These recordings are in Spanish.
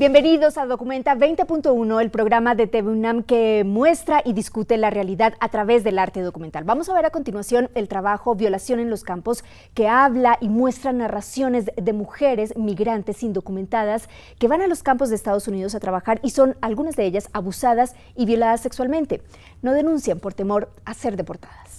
Bienvenidos a Documenta 20.1, el programa de TV UNAM que muestra y discute la realidad a través del arte documental. Vamos a ver a continuación el trabajo Violación en los Campos, que habla y muestra narraciones de mujeres migrantes indocumentadas que van a los campos de Estados Unidos a trabajar y son algunas de ellas abusadas y violadas sexualmente. No denuncian por temor a ser deportadas.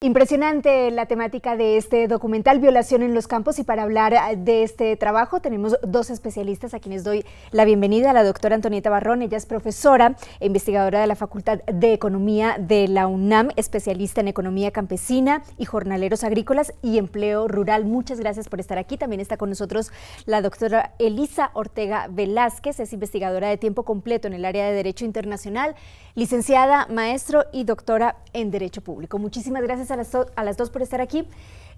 Impresionante la temática de este documental, Violación en los Campos, y para hablar de este trabajo tenemos dos especialistas a quienes doy la bienvenida, a la doctora Antonieta Barrón. Ella es profesora e investigadora de la Facultad de Economía de la UNAM, especialista en economía campesina y jornaleros agrícolas y empleo rural. Muchas gracias por estar aquí. También está con nosotros la doctora Elisa Ortega Velázquez, es investigadora de tiempo completo en el área de Derecho Internacional, licenciada, maestro y doctora en Derecho Público. Muchísimas gracias a las dos por estar aquí.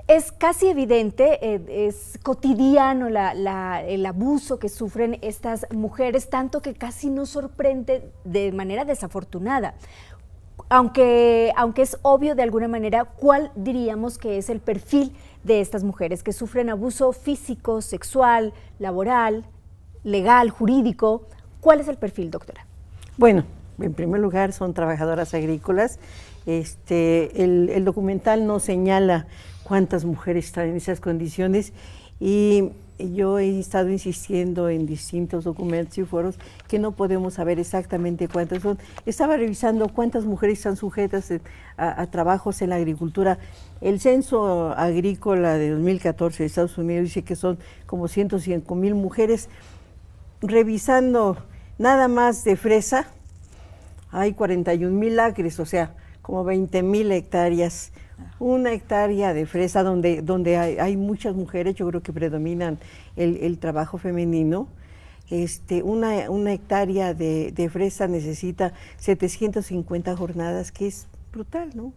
Es casi evidente, es cotidiano el abuso que sufren estas mujeres, tanto que casi no sorprende de manera desafortunada. Aunque es obvio de alguna manera, ¿cuál diríamos que es el perfil de estas mujeres que sufren abuso físico, sexual, laboral, legal, jurídico? ¿Cuál es el perfil, doctora? Bueno, en primer lugar son trabajadoras agrícolas. El documental no señala cuántas mujeres están en esas condiciones y yo he estado insistiendo en distintos documentos y foros que no podemos saber exactamente cuántas son. Estaba revisando cuántas mujeres están sujetas a trabajos en la agricultura. El censo agrícola de 2014 de Estados Unidos dice que son como 105,000 mujeres. Revisando nada más de fresa, hay 41,000 acres, o sea, como 20,000 hectáreas. Una hectárea de fresa donde hay muchas mujeres, yo creo que predominan el trabajo femenino. Una hectárea de fresa necesita 750 jornadas, que es brutal, ¿no?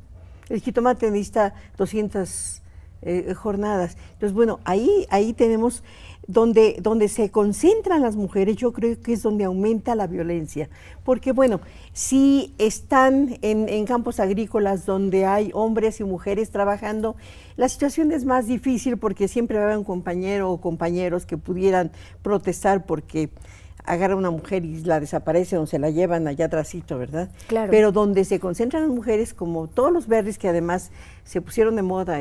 El jitomate necesita 200 jornadas. Entonces, bueno, ahí tenemos donde se concentran las mujeres. Yo creo que es donde aumenta la violencia, porque bueno, si están en campos agrícolas donde hay hombres y mujeres trabajando, la situación es más difícil porque siempre va a haber un compañero o compañeros que pudieran protestar porque agarra a una mujer y la desaparecen o se la llevan allá atrásito, ¿verdad? Claro. Pero donde se concentran las mujeres, como todos los berries que además se pusieron de moda,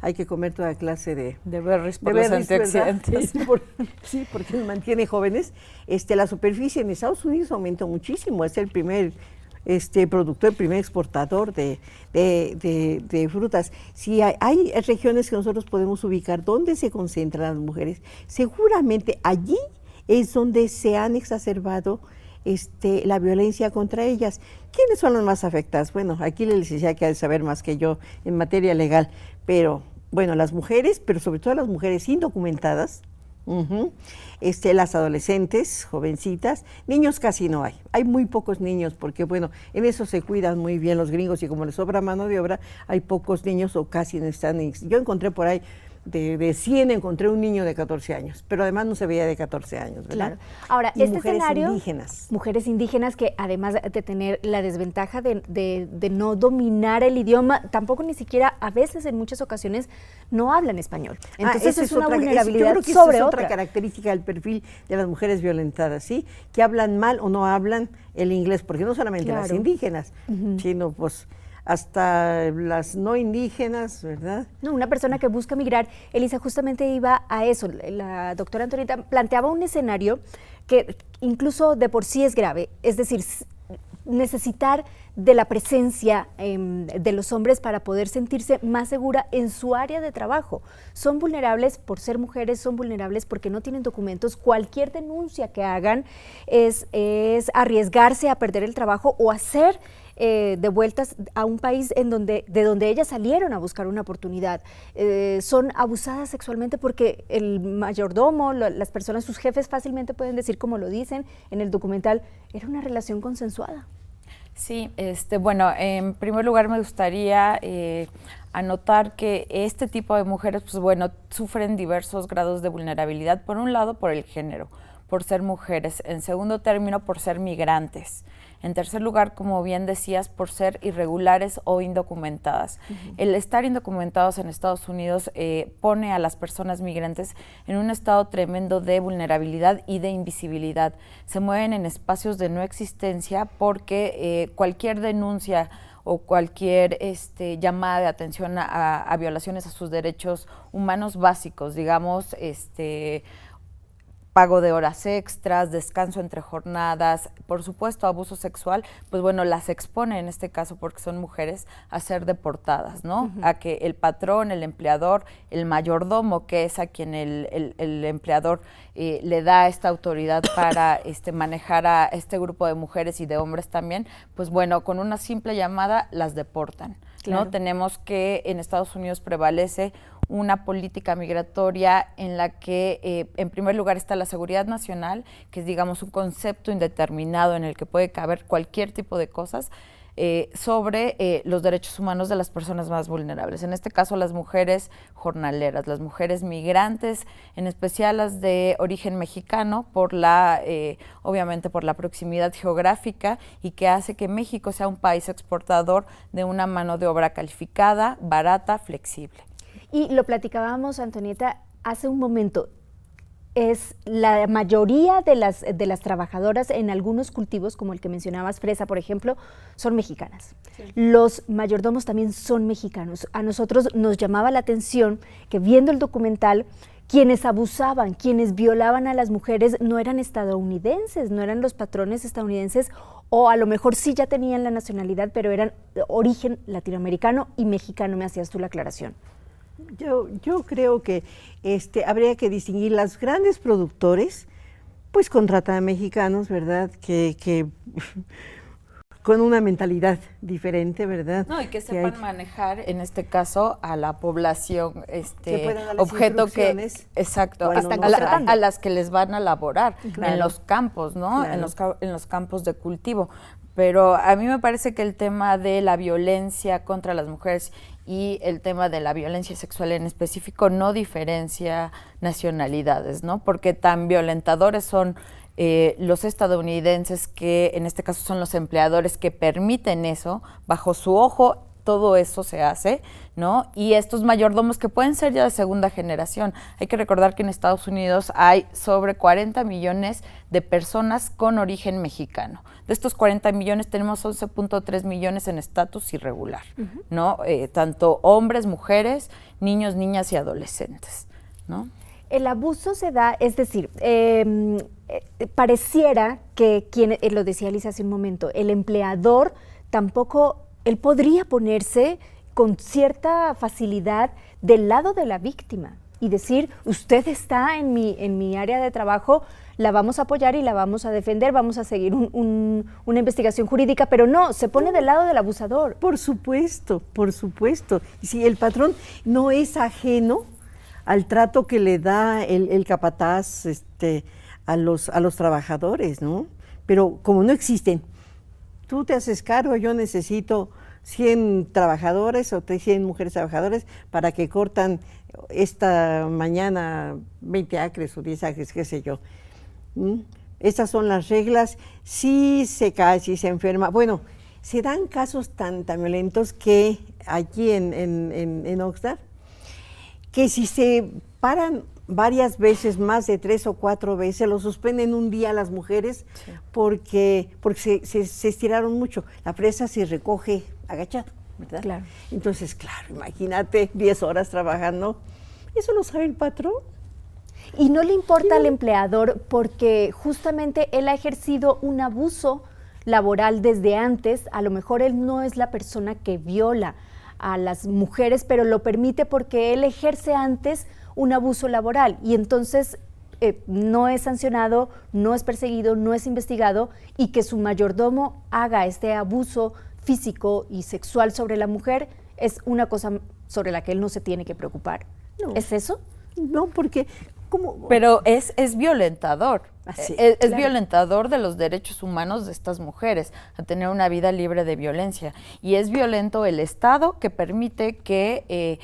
hay que comer toda clase de berries por los antioxidantes. Sí, porque nos mantiene jóvenes. La superficie en Estados Unidos aumentó muchísimo, es el primer productor, el primer exportador de frutas. Si hay regiones que nosotros podemos ubicar donde se concentran las mujeres, seguramente allí es donde se han exacerbado la violencia contra ellas. ¿Quiénes son las más afectadas? Bueno, aquí la licenciada que ha de saber más que yo en materia legal, pero bueno, las mujeres, pero sobre todo las mujeres indocumentadas, las adolescentes, jovencitas, niños casi no hay muy pocos niños porque bueno, en eso se cuidan muy bien los gringos y como les sobra mano de obra, hay pocos niños o casi no están. Yo encontré por ahí de 100 encontré un niño de 14 años, pero además no se veía de 14 años, ¿verdad? Claro. Ahora, y este mujeres escenario, indígenas. Mujeres indígenas que además de tener la desventaja de no dominar el idioma, tampoco ni siquiera, a veces en muchas ocasiones, no hablan español. Entonces es una vulnerabilidad yo creo que sobre esa es otra. Otra característica del perfil de las mujeres violentadas, ¿sí? Que hablan mal o no hablan el inglés, porque no solamente las indígenas, sino pues hasta las no indígenas, ¿verdad? No, una persona que busca migrar, Elisa, justamente iba a eso. La doctora Antonieta planteaba un escenario que incluso de por sí es grave, es decir, necesitar de la presencia de los hombres para poder sentirse más segura en su área de trabajo. Son vulnerables por ser mujeres, son vulnerables porque no tienen documentos. Cualquier denuncia que hagan es arriesgarse a perder el trabajo o a ser devueltas a un país de donde ellas salieron a buscar una oportunidad. Son abusadas sexualmente porque el mayordomo, las personas, sus jefes fácilmente pueden decir, como lo dicen en el documental, era una relación consensuada. Sí, bueno, en primer lugar me gustaría anotar que este tipo de mujeres, pues bueno, sufren diversos grados de vulnerabilidad. Por un lado, por el género, por ser mujeres. En segundo término, por ser migrantes. En tercer lugar, como bien decías, por ser irregulares o indocumentadas. El estar indocumentados en Estados Unidos pone a las personas migrantes en un estado tremendo de vulnerabilidad y de invisibilidad. Se mueven en espacios de no existencia porque cualquier denuncia o cualquier llamada de atención a violaciones a sus derechos humanos básicos, digamos, pago de horas extras, descanso entre jornadas, por supuesto abuso sexual, pues bueno, las expone en este caso porque son mujeres a ser deportadas, ¿no? A que el patrón, el empleador, el mayordomo, que es a quien el empleador le da esta autoridad para manejar a este grupo de mujeres y de hombres también, pues bueno, con una simple llamada las deportan, claro. ¿No? Tenemos que en Estados Unidos prevalece una política migratoria en la que en primer lugar está la seguridad nacional, que es digamos un concepto indeterminado en el que puede caber cualquier tipo de cosas, sobre los derechos humanos de las personas más vulnerables. En este caso las mujeres jornaleras, las mujeres migrantes, en especial las de origen mexicano, por obviamente por la proximidad geográfica y que hace que México sea un país exportador de una mano de obra calificada, barata, flexible. Y lo platicábamos, Antonieta, hace un momento, es la mayoría de las trabajadoras en algunos cultivos, como el que mencionabas, fresa, por ejemplo, son mexicanas. Sí. Los mayordomos también son mexicanos. A nosotros nos llamaba la atención que viendo el documental, quienes abusaban, quienes violaban a las mujeres no eran estadounidenses, no eran los patrones estadounidenses, o a lo mejor sí ya tenían la nacionalidad, pero eran de origen latinoamericano y mexicano, me hacías tú la aclaración. Yo creo que habría que distinguir los grandes productores, pues contratan a mexicanos, ¿verdad? Que con una mentalidad diferente, ¿verdad? No, y que sepan manejar, en este caso, a la población, objeto que, exacto, a las que les van a laborar, claro. En los campos, ¿no? Claro. En los campos de cultivo. Pero a mí me parece que el tema de la violencia contra las mujeres y el tema de la violencia sexual en específico no diferencia nacionalidades, ¿no? Porque tan violentadores son los estadounidenses, que en este caso son los empleadores que permiten eso, bajo su ojo todo eso se hace, ¿no? Y estos mayordomos que pueden ser ya de segunda generación. Hay que recordar que en Estados Unidos hay sobre 40 millones de personas con origen mexicano. De estos 40 millones tenemos 11.3 millones en estatus irregular, ¿no? Tanto hombres, mujeres, niños, niñas y adolescentes, ¿no? El abuso se da, es decir, pareciera que lo decía Lisa hace un momento, el empleador tampoco, él podría ponerse con cierta facilidad del lado de la víctima y decir, usted está en mi área de trabajo, la vamos a apoyar y la vamos a defender, vamos a seguir una investigación jurídica, pero no, se pone del lado del abusador. Por supuesto, por supuesto. Y si el patrón no es ajeno al trato que le da el capataz a los trabajadores, ¿no? Pero como no existen, tú te haces cargo, yo necesito 100 trabajadores o 100 mujeres trabajadoras para que cortan esta mañana 20 acres o 10 acres, qué sé yo. Estas son las reglas. Si se cae, si se enferma. Bueno, se dan casos tan violentos que aquí en Oxnard, que si se paran varias veces, más de 3 o 4 veces, lo suspenden un día a las mujeres, sí. porque se estiraron mucho. La fresa se recoge agachado, ¿verdad? Claro. Entonces, claro, imagínate 10 horas trabajando. Eso lo sabe el patrón. Y no le importa al empleador porque justamente él ha ejercido un abuso laboral desde antes. A lo mejor él no es la persona que viola a las mujeres, pero lo permite porque él ejerce antes un abuso laboral y entonces no es sancionado, no es perseguido, no es investigado, y que su mayordomo haga este abuso físico y sexual sobre la mujer es una cosa sobre la que él no se tiene que preocupar. No. ¿Es eso? No, porque ¿cómo? Pero es violentador. Sí, es claro. violentador de los derechos humanos de estas mujeres a tener una vida libre de violencia. Y es violento el Estado que permite que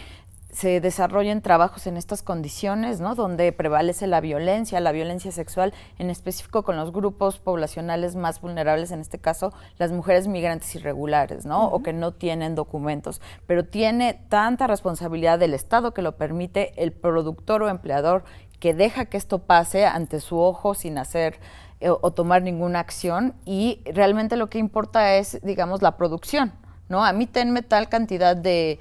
se desarrollen trabajos en estas condiciones, ¿no? Donde prevalece la violencia sexual, en específico con los grupos poblacionales más vulnerables, en este caso las mujeres migrantes irregulares, ¿no? O que no tienen documentos. Pero tiene tanta responsabilidad del Estado que lo permite, el productor o empleador que deja que esto pase ante su ojo sin hacer o tomar ninguna acción, y realmente lo que importa es, digamos, la producción, ¿no? A mí tenme tal cantidad de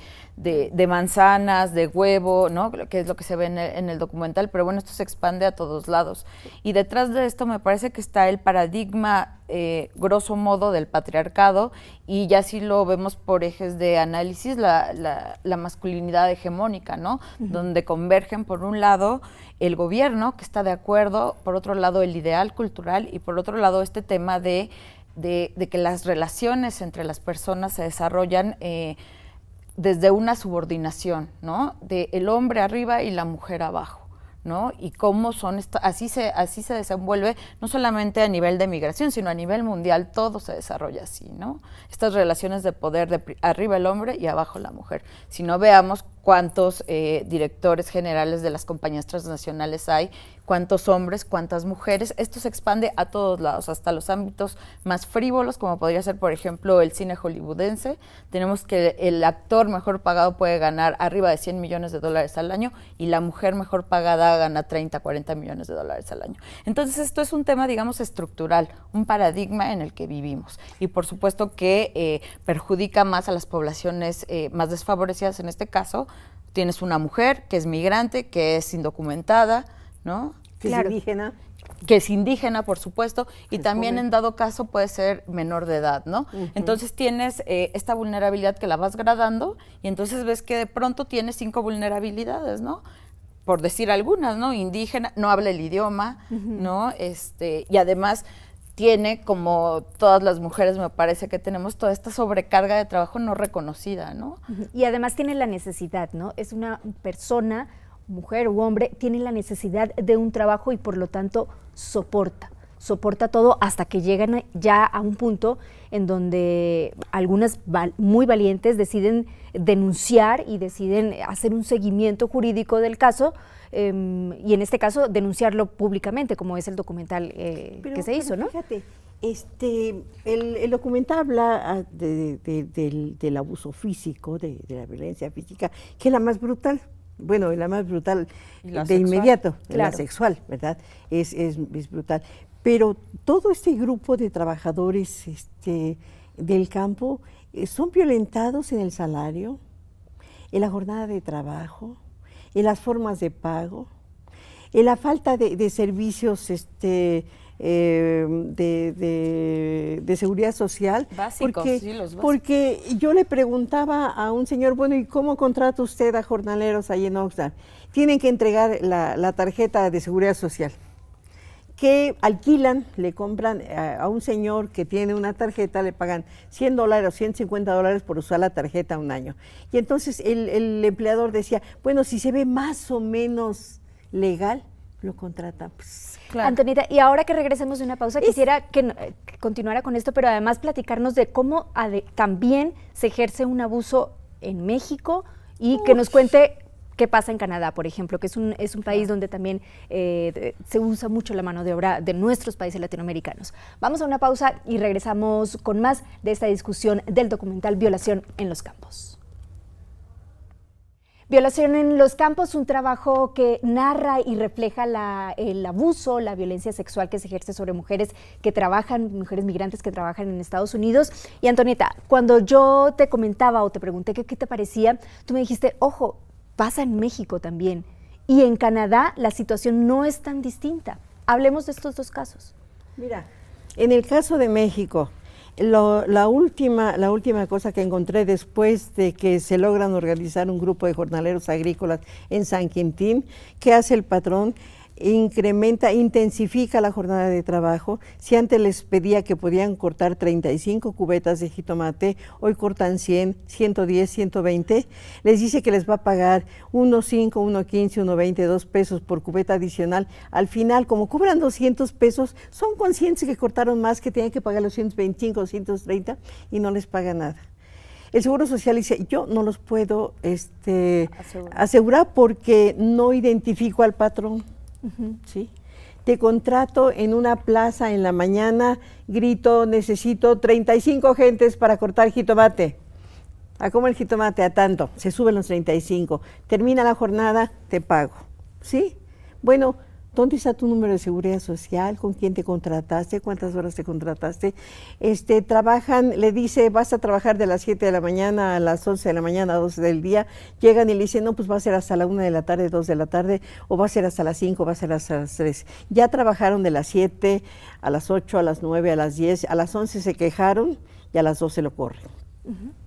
manzanas, de huevo, ¿no? Que es lo que se ve en el documental, pero bueno, esto se expande a todos lados. Y detrás de esto me parece que está el paradigma, grosso modo, del patriarcado, y ya sí lo vemos por ejes de análisis, la masculinidad hegemónica, ¿no? Donde convergen, por un lado, el gobierno, que está de acuerdo, por otro lado, el ideal cultural, y por otro lado, este tema de que las relaciones entre las personas se desarrollan desde una subordinación, ¿no? De el hombre arriba y la mujer abajo, ¿no? Y cómo son así se desenvuelve, no solamente a nivel de migración, sino a nivel mundial, todo se desarrolla así, ¿no? Estas relaciones de poder, de arriba el hombre y abajo la mujer. Si no, veamos cuántos directores generales de las compañías transnacionales hay, cuántos hombres, cuántas mujeres. Esto se expande a todos lados, hasta los ámbitos más frívolos, como podría ser, por ejemplo, el cine hollywoodense. Tenemos que el actor mejor pagado puede ganar arriba de $100 millones al año, y la mujer mejor pagada gana 30, 40 millones de dólares al año. Entonces, esto es un tema, digamos, estructural, un paradigma en el que vivimos. Y por supuesto que perjudica más a las poblaciones más desfavorecidas. En este caso, tienes una mujer que es migrante, que es indocumentada, ¿no? Que Claro. es indígena. Que es indígena, por supuesto, y también en dado caso puede ser menor de edad, ¿no? Entonces tienes esta vulnerabilidad que la vas gradando, y entonces ves que de pronto tienes 5 vulnerabilidades, ¿no? Por decir algunas, ¿no? Indígena, no habla el idioma, ¿no? Y además tiene, como todas las mujeres me parece que tenemos, toda esta sobrecarga de trabajo no reconocida, ¿no? Y además tiene la necesidad, ¿no? Es una persona, mujer u hombre, tiene la necesidad de un trabajo y por lo tanto soporta todo hasta que llegan ya a un punto en donde algunas muy valientes deciden denunciar y deciden hacer un seguimiento jurídico del caso, y en este caso denunciarlo públicamente, como es el documental que se hizo, ¿no? Fíjate, el documental habla del abuso físico, de la violencia física, que es la más brutal. Bueno, la más brutal de sexual, inmediato, claro. La sexual, ¿verdad? Es brutal. Pero todo este grupo de trabajadores del campo son violentados en el salario, en la jornada de trabajo, en las formas de pago, en la falta de servicios de seguridad social. Básicos, sí, los básicos. Porque yo le preguntaba a un señor, bueno, ¿y cómo contrata usted a jornaleros ahí en Oxnard? Tienen que entregar la tarjeta de seguridad social, que alquilan, le compran a un señor que tiene una tarjeta, le pagan $100 o $150 por usar la tarjeta un año. Y entonces el empleador decía, bueno, si se ve más o menos legal, lo contrata. Pues, Claro. Antonita, y ahora que regresemos de una pausa, quisiera que continuara con esto, pero además platicarnos de cómo también se ejerce un abuso en México y que nos cuente qué pasa en Canadá, por ejemplo, que es un país donde también se usa mucho la mano de obra de nuestros países latinoamericanos. Vamos a una pausa y regresamos con más de esta discusión del documental Violación en los Campos. Violación en los Campos, un trabajo que narra y refleja el abuso, la violencia sexual que se ejerce sobre mujeres que trabajan, mujeres migrantes que trabajan en Estados Unidos. Y Antonieta, cuando yo te comentaba o te pregunté qué te parecía, tú me dijiste, ojo, pasa en México también. Y en Canadá la situación no es tan distinta. Hablemos de estos dos casos. Mira, en el caso de México, la última cosa que encontré después de que se logran organizar un grupo de jornaleros agrícolas en San Quintín, ¿qué hace el patrón? intensifica la jornada de trabajo. Si antes les pedía que podían cortar 35 cubetas de jitomate, hoy cortan 100, 110, 120. Les dice que les va a pagar 1.5, 1.15, 1.20, 2 pesos por cubeta adicional. Al final, como cobran 200 pesos, son conscientes que cortaron más, que tenían que pagar los 125, 130 y no les paga nada. El Seguro Social dice, yo no los puedo asegurar porque no identifico al patrón. ¿Sí? Te contrato en una plaza en la mañana, grito, necesito 35 gentes para cortar jitomate. ¿A cómo el jitomate? A tanto. Se suben los 35. Termina la jornada, te pago. ¿Sí? Bueno, ¿dónde está tu número de seguridad social? ¿Con quién te contrataste? ¿Cuántas horas te contrataste? Trabajan, le dice, vas a trabajar de las 7 de la mañana a las 11 de la mañana, a 12 del día. Llegan y le dicen, no, pues va a ser hasta la 1 de la tarde, 2 de la tarde, o va a ser hasta las 5, va a ser hasta las 3. Ya trabajaron de las 7 a las 8, a las 9, a las 10, a las 11 se quejaron y a las 12 lo corren.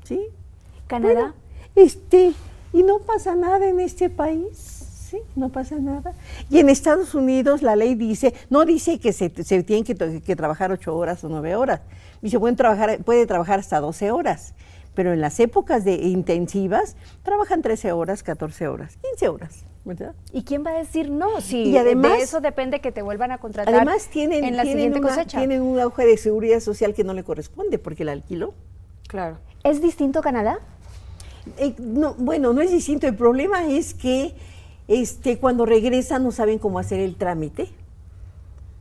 ¿Sí? ¿Canadá? Bueno, y no pasa nada en este país. Sí, no pasa nada. Y en Estados Unidos la ley dice, no dice que se tienen que trabajar 8 horas o 9 horas. Dice, puede trabajar hasta 12 horas. Pero en las épocas intensivas, trabajan 13 horas, 14 horas, 15 horas. ¿Verdad? ¿Y quién va a decir no? Si y además, de eso depende que te vuelvan a contratar además en la siguiente cosecha. Tienen un auge de seguridad social que no le corresponde porque la alquiló. Claro. ¿Es distinto Canadá? No, bueno, no es distinto. El problema es que cuando regresan no saben cómo hacer el trámite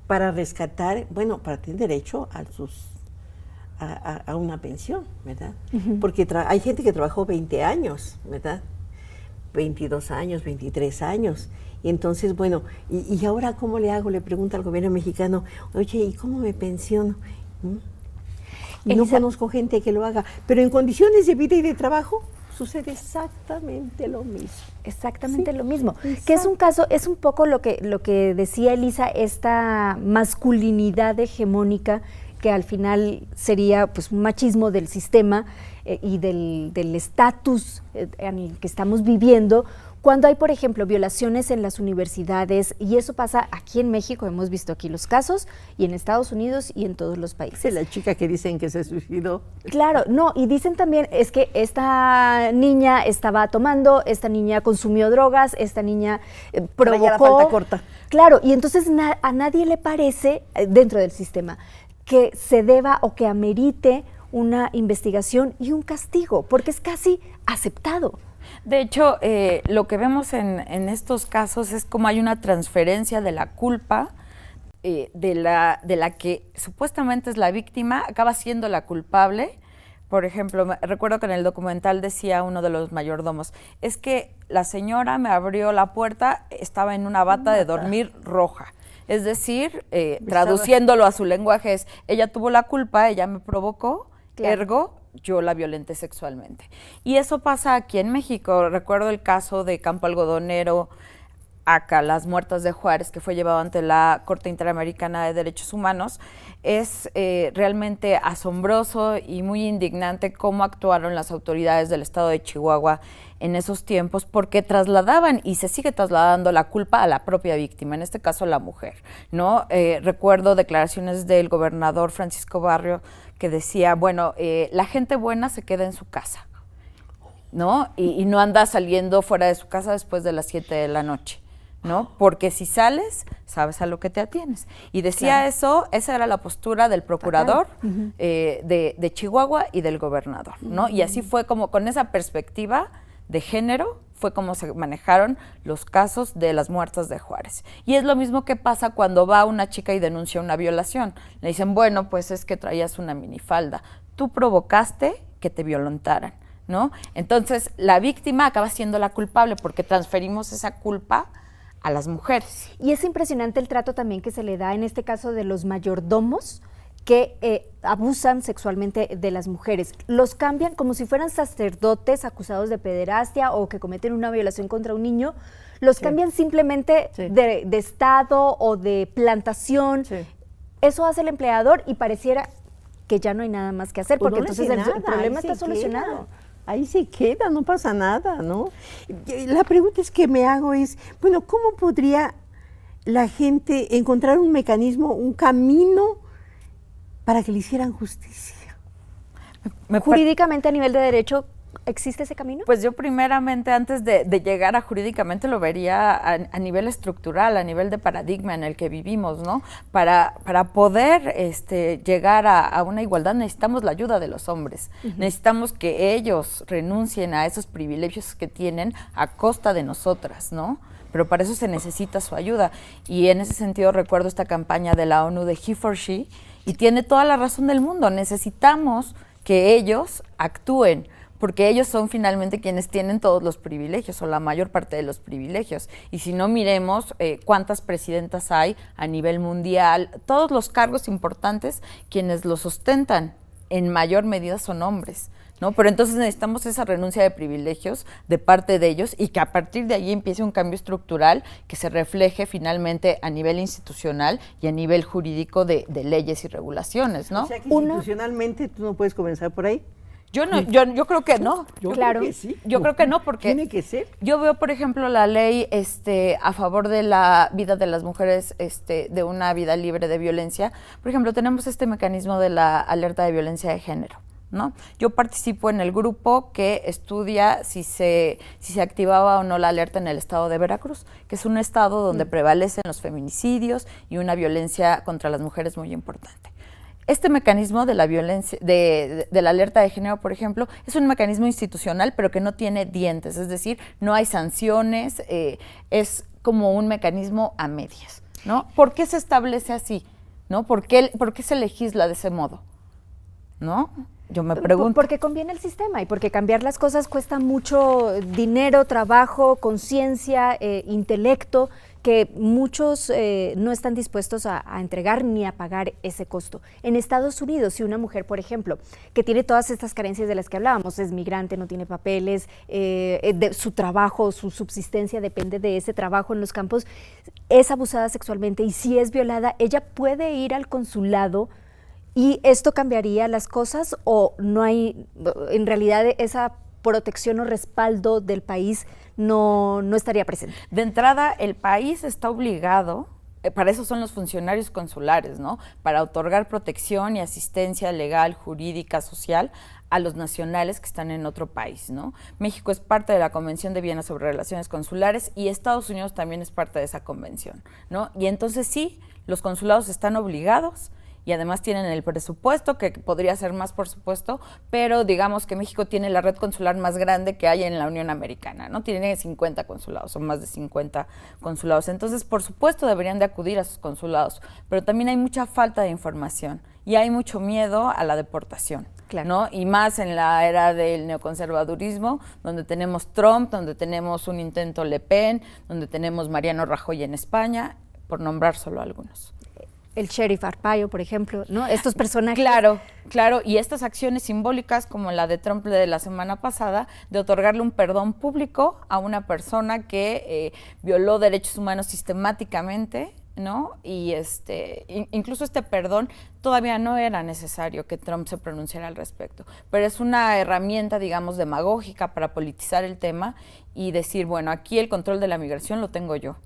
para rescatar, para tener derecho a una pensión, ¿verdad? Porque hay gente que trabajó 20 años, ¿verdad? 22 años, 23 años. Y entonces, ¿y ahora cómo le hago? Le pregunta al gobierno mexicano, oye, ¿y cómo me pensiono? Y no conozco gente que lo haga, pero en condiciones de vida y de trabajo sucede exactamente lo mismo. Exactamente lo mismo. Que es un caso, es un poco lo que decía Elisa, esta masculinidad hegemónica que al final sería pues un machismo del sistema y del estatus en el que estamos viviendo, cuando hay, por ejemplo, violaciones en las universidades, y eso pasa aquí en México, hemos visto aquí los casos, y en Estados Unidos y en todos los países. La chica que dicen que se suicidó. Claro, no, y dicen también, es que esta niña estaba tomando, esta niña consumió drogas, esta niña provocó... La falta corta. Claro, y entonces a nadie le parece, dentro del sistema, que se deba o que amerite una investigación y un castigo, porque es casi aceptado. De hecho, lo que vemos en estos casos es como hay una transferencia de la culpa de la que supuestamente es la víctima, acaba siendo la culpable. Por ejemplo, recuerdo que en el documental decía uno de los mayordomos, es que la señora me abrió la puerta, estaba en una bata de dormir roja. Es decir, traduciéndolo a su lenguaje es, ella tuvo la culpa, ella me provocó, claro. Ergo, yo la violenté sexualmente. Y eso pasa aquí en México. Recuerdo el caso de Campo Algodonero, acá, las muertas de Juárez, que fue llevado ante la Corte Interamericana de Derechos Humanos. Es realmente asombroso y muy indignante cómo actuaron las autoridades del estado de Chihuahua en esos tiempos, porque trasladaban y se sigue trasladando la culpa a la propia víctima, en este caso la mujer, ¿no? Recuerdo declaraciones del gobernador Francisco Barrio que decía, la gente buena se queda en su casa, ¿no? Y no anda saliendo fuera de su casa después de las 7 de la noche, ¿no? Porque si sales, sabes a lo que te atienes. Y decía claro. Eso, esa era la postura del procurador de Chihuahua y del gobernador, ¿no? Y así fue como con esa perspectiva de género, fue como se manejaron los casos de las muertas de Juárez. Y es lo mismo que pasa cuando va una chica y denuncia una violación. Le dicen, pues es que traías una minifalda. Tú provocaste que te violentaran, ¿no? Entonces, la víctima acaba siendo la culpable porque transferimos esa culpa a las mujeres. Y es impresionante el trato también que se le da en este caso de los mayordomos que abusan sexualmente de las mujeres. Los cambian como si fueran sacerdotes acusados de pederastia o que cometen una violación contra un niño. Los cambian simplemente de estado o de plantación. Sí. Eso hace el empleador y pareciera que ya no hay nada más que hacer, porque no entonces el problema está solucionado. Ahí se queda, no pasa nada, ¿no? La pregunta es que me hago es, ¿cómo podría la gente encontrar un mecanismo, un camino para que le hicieran justicia. Jurídicamente, a nivel de derecho, ¿existe ese camino? Pues yo primeramente, antes de llegar a jurídicamente, lo vería a nivel estructural, a nivel de paradigma en el que vivimos, ¿no? Para poder llegar a una igualdad necesitamos la ayuda de los hombres. Necesitamos que ellos renuncien a esos privilegios que tienen a costa de nosotras, ¿no? Pero para eso se necesita su ayuda. Y en ese sentido recuerdo esta campaña de la ONU de He for She, y tiene toda la razón del mundo. Necesitamos que ellos actúen, porque ellos son finalmente quienes tienen todos los privilegios o la mayor parte de los privilegios. Y si no, miremos cuántas presidentas hay a nivel mundial, todos los cargos importantes, quienes los ostentan en mayor medida son hombres, ¿no? Pero entonces necesitamos esa renuncia de privilegios de parte de ellos y que a partir de ahí empiece un cambio estructural que se refleje finalmente a nivel institucional y a nivel jurídico de leyes y regulaciones, ¿no? O sea que institucionalmente tú no puedes comenzar por ahí. Yo yo creo que no. Yo claro. creo que sí. Yo creo que no, porque tiene que ser. Yo veo, por ejemplo, la ley a favor de la vida de las mujeres, de una vida libre de violencia. Por ejemplo, tenemos este mecanismo de la alerta de violencia de género, ¿no? Yo participo en el grupo que estudia si se activaba o no la alerta en el estado de Veracruz, que es un estado donde prevalecen los feminicidios y una violencia contra las mujeres muy importante. Este mecanismo de la violencia, de la alerta de género, por ejemplo, es un mecanismo institucional, pero que no tiene dientes, es decir, no hay sanciones, es como un mecanismo a medias, ¿no? ¿Por qué se establece así? ¿No? ¿Por qué se legisla de ese modo? ¿No? Yo me pregunto. Porque conviene el sistema y porque cambiar las cosas cuesta mucho dinero, trabajo, conciencia, intelecto, que muchos no están dispuestos a entregar ni a pagar ese costo. En Estados Unidos, si una mujer, por ejemplo, que tiene todas estas carencias de las que hablábamos, es migrante, no tiene papeles, su trabajo, su subsistencia depende de ese trabajo en los campos, es abusada sexualmente y si es violada, ella puede ir al consulado. ¿Y esto cambiaría las cosas o no hay, en realidad esa protección o respaldo del país no estaría presente? De entrada, el país está obligado, para eso son los funcionarios consulares, ¿no? Para otorgar protección y asistencia legal, jurídica, social a los nacionales que están en otro país, ¿no? México es parte de la Convención de Viena sobre Relaciones Consulares y Estados Unidos también es parte de esa convención, ¿no? Y entonces sí, los consulados están obligados y además tienen el presupuesto, que podría ser más, por supuesto, pero digamos que México tiene la red consular más grande que hay en la Unión Americana, ¿no? Tiene 50 consulados, o más de 50 consulados. Entonces, por supuesto, deberían de acudir a sus consulados, pero también hay mucha falta de información y hay mucho miedo a la deportación. Claro. ¿No? Y más en la era del neoconservadurismo, donde tenemos Trump, donde tenemos un intento Le Pen, donde tenemos Mariano Rajoy en España, por nombrar solo algunos. El sheriff Arpaio, por ejemplo, ¿no? Estos personajes. Claro, y estas acciones simbólicas como la de Trump de la semana pasada, de otorgarle un perdón público a una persona que violó derechos humanos sistemáticamente, ¿no? Y incluso este perdón todavía no era necesario que Trump se pronunciara al respecto, pero es una herramienta, digamos, demagógica para politizar el tema y decir, bueno, aquí el control de la migración lo tengo yo,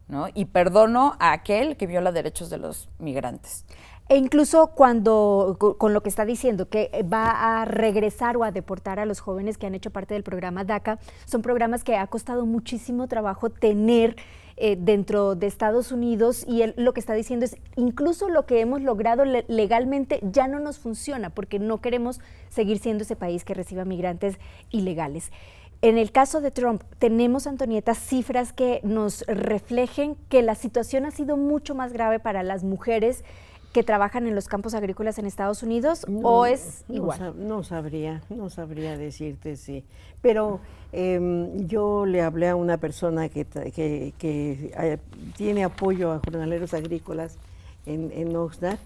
¿no? Y perdono a aquel que viola derechos de los migrantes. E incluso cuando, con lo que está diciendo, que va a regresar o a deportar a los jóvenes que han hecho parte del programa DACA, son programas que ha costado muchísimo trabajo tener dentro de Estados Unidos y él lo que está diciendo es, incluso lo que hemos logrado legalmente ya no nos funciona porque no queremos seguir siendo ese país que reciba migrantes ilegales. En el caso de Trump, tenemos, Antonieta, cifras que nos reflejen que la situación ha sido mucho más grave para las mujeres que trabajan en los campos agrícolas en Estados Unidos, ¿o es igual? No sabría decirte sí. Pero yo le hablé a una persona que tiene apoyo a jornaleros agrícolas en Oxnard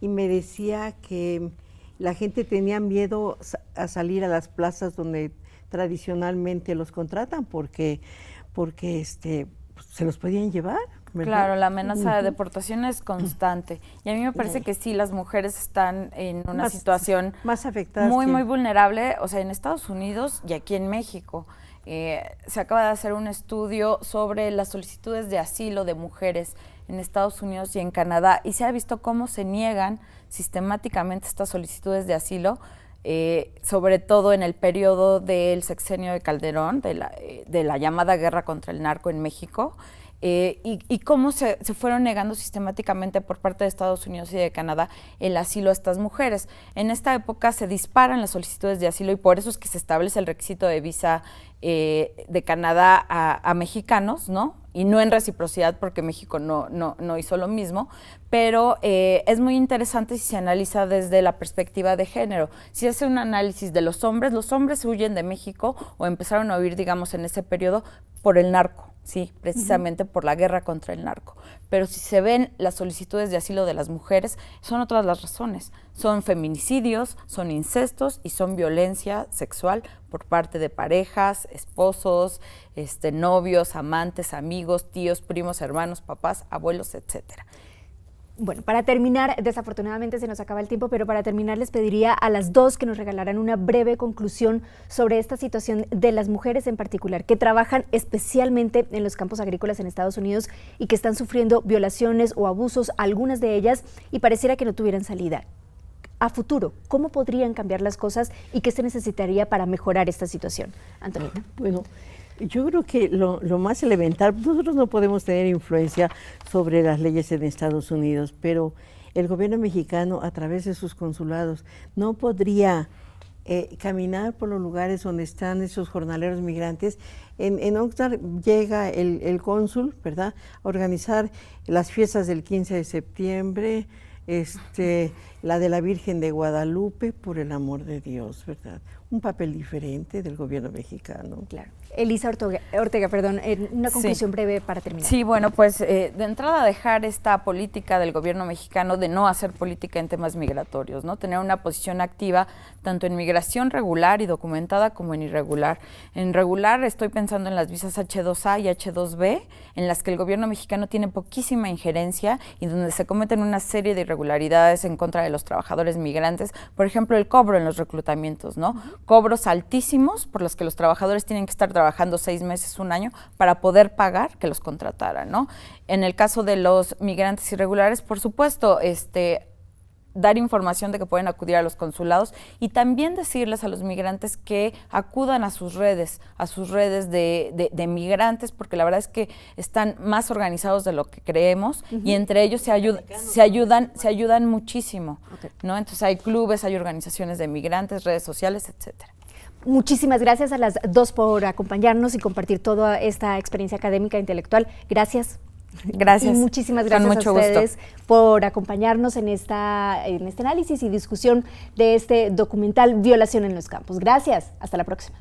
y me decía que la gente tenía miedo a salir a las plazas donde tradicionalmente los contratan porque se los podían llevar, ¿verdad? Claro, la amenaza de deportación es constante y a mí me parece que sí, las mujeres están en una situación más afectada, muy vulnerable, o sea, en Estados Unidos y aquí en México. Se acaba de hacer un estudio sobre las solicitudes de asilo de mujeres en Estados Unidos y en Canadá, y se ha visto cómo se niegan sistemáticamente estas solicitudes de asilo, sobre todo en el periodo del sexenio de Calderón, de la llamada guerra contra el narco en México, y cómo se fueron negando sistemáticamente por parte de Estados Unidos y de Canadá el asilo a estas mujeres. En esta época se disparan las solicitudes de asilo y por eso es que se establece el requisito de visa de Canadá a mexicanos, ¿no? Y no en reciprocidad porque México no hizo lo mismo, pero es muy interesante si se analiza desde la perspectiva de género. Si se hace un análisis de los hombres huyen de México o empezaron a huir, digamos, en ese periodo por el narco. Sí, precisamente por la guerra contra el narco. Pero si se ven las solicitudes de asilo de las mujeres, son otras las razones. Son feminicidios, son incestos y son violencia sexual por parte de parejas, esposos, novios, amantes, amigos, tíos, primos, hermanos, papás, abuelos, etcétera. Bueno, para terminar, desafortunadamente se nos acaba el tiempo, pero para terminar les pediría a las dos que nos regalaran una breve conclusión sobre esta situación de las mujeres en particular, que trabajan especialmente en los campos agrícolas en Estados Unidos y que están sufriendo violaciones o abusos, algunas de ellas, y pareciera que no tuvieran salida. A futuro, ¿cómo podrían cambiar las cosas y qué se necesitaría para mejorar esta situación? Antonieta. Bueno, yo creo que lo más elemental, nosotros no podemos tener influencia sobre las leyes en Estados Unidos, pero el gobierno mexicano, a través de sus consulados, no podría caminar por los lugares donde están esos jornaleros migrantes. En Oxnard llega el cónsul, ¿verdad?, a organizar las fiestas del 15 de septiembre, la de la Virgen de Guadalupe, por el amor de Dios, ¿verdad? Un papel diferente del gobierno mexicano. Claro. Elisa Ortega, perdón, una conclusión breve para terminar. Sí, bueno, pues de entrada dejar esta política del gobierno mexicano de no hacer política en temas migratorios, ¿no? Tener una posición activa tanto en migración regular y documentada como en irregular. En regular estoy pensando en las visas H2A y H2B, en las que el gobierno mexicano tiene poquísima injerencia y donde se cometen una serie de irregularidades en contra de los trabajadores migrantes, por ejemplo, el cobro en los reclutamientos, ¿no? Cobros altísimos por los que los trabajadores tienen que estar trabajando 6 meses, 1 año, para poder pagar que los contrataran, ¿no? En el caso de los migrantes irregulares, por supuesto, dar información de que pueden acudir a los consulados y también decirles a los migrantes que acudan a sus redes de migrantes, porque la verdad es que están más organizados de lo que creemos y entre ellos se ayudan muchísimo, ¿no? Entonces hay clubes, hay organizaciones de migrantes, redes sociales, etcétera. Muchísimas gracias a las dos por acompañarnos y compartir toda esta experiencia académica e intelectual. Gracias. Gracias. Y muchísimas gracias a ustedes por acompañarnos en este análisis y discusión de este documental Violación en los Campos. Gracias. Hasta la próxima.